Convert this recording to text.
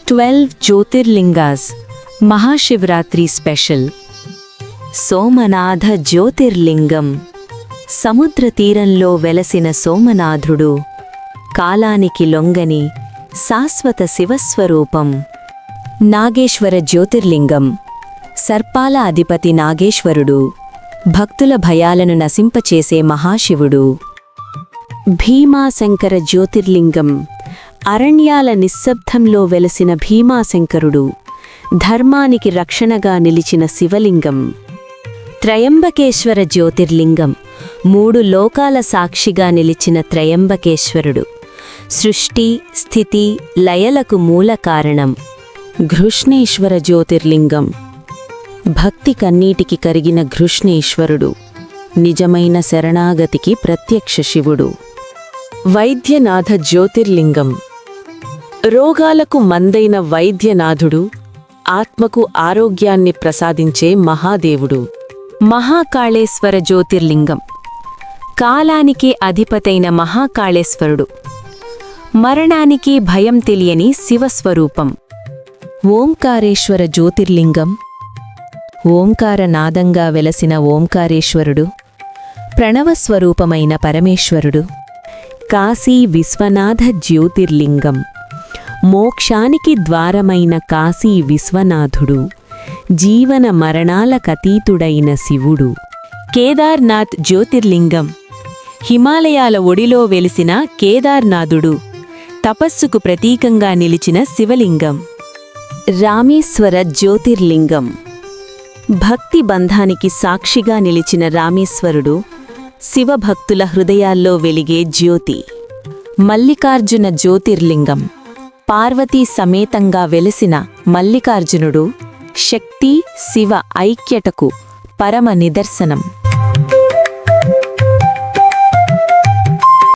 12 jyotirlingas Mahashivratri special. Somnath జ్యోతిర్లింగం. సముద్ర తీరంలో వెలసిన సోమనాథుడు కాలానికి లొంగని శాశ్వత శివస్వరూపం. నాగేశ్వర జ్యోతిర్లింగం. సర్పాల అధిపతి నాగేశ్వరుడు భక్తుల భయాలను నశింపచేసే మహాశివుడు. భీమాశంకర జ్యోతిర్లింగం. అరణ్యాల నిశ్శబ్దంలో వెలసిన భీమాశంకరుడు ధర్మానికి రక్షణగా నిలిచిన శివలింగం. త్రయంబకేశ్వర జ్యోతిర్లింగం. 3 లోకాల సాక్షిగా నిలిచిన త్రయంబకేశ్వరుడు సృష్టి స్థితి లయలకు మూల కారణం. ఘృష్ణేశ్వర జ్యోతిర్లింగం. భక్తి కన్నీటికి కరిగిన ఘృష్ణేశ్వరుడు నిజమైన శరణాగతికి ప్రత్యక్ష శివుడు. వైద్యనాథ జ్యోతిర్లింగం. రోగాలకు మందైన వైద్యనాథుడు ఆత్మకు ఆరోగ్యాన్ని ప్రసాదించే మహాదేవుడు. మహాకాళేశ్వర జ్యోతిర్లింగం. కాలానికి అధిపతైన మహాకాళేశ్వరుడు మరణానికి భయం తెలియని శివస్వరూపం. ఓంకారేశ్వర జ్యోతిర్లింగం. ఓంకారనాదంగా వెలసిన ఓంకారేశ్వరుడు ప్రణవస్వరూపమైన పరమేశ్వరుడు. కాశీ విశ్వనాథ జ్యోతిర్లింగం. మోక్షానికి ద్వారమైన కాశీ విశ్వనాథుడు జీవన మరణాలకతీతుడైన శివుడు. కేదార్నాథ్ జ్యోతిర్లింగం. హిమాలయాల ఒడిలో వెలిసిన కేదార్నాథుడు తపస్సుకు ప్రతీకంగా నిలిచిన శివలింగం. రామేశ్వర జ్యోతిర్లింగం. భక్తి బంధానికి సాక్షిగా నిలిచిన రామేశ్వరుడు శివభక్తుల హృదయాల్లో వెలిగే జ్యోతి. మల్లికార్జున జ్యోతిర్లింగం. పార్వతీ సమేతంగా వెలిసిన మల్లికార్జునుడు శక్తి శివ ఐక్యతకు పరమ నిదర్శనం.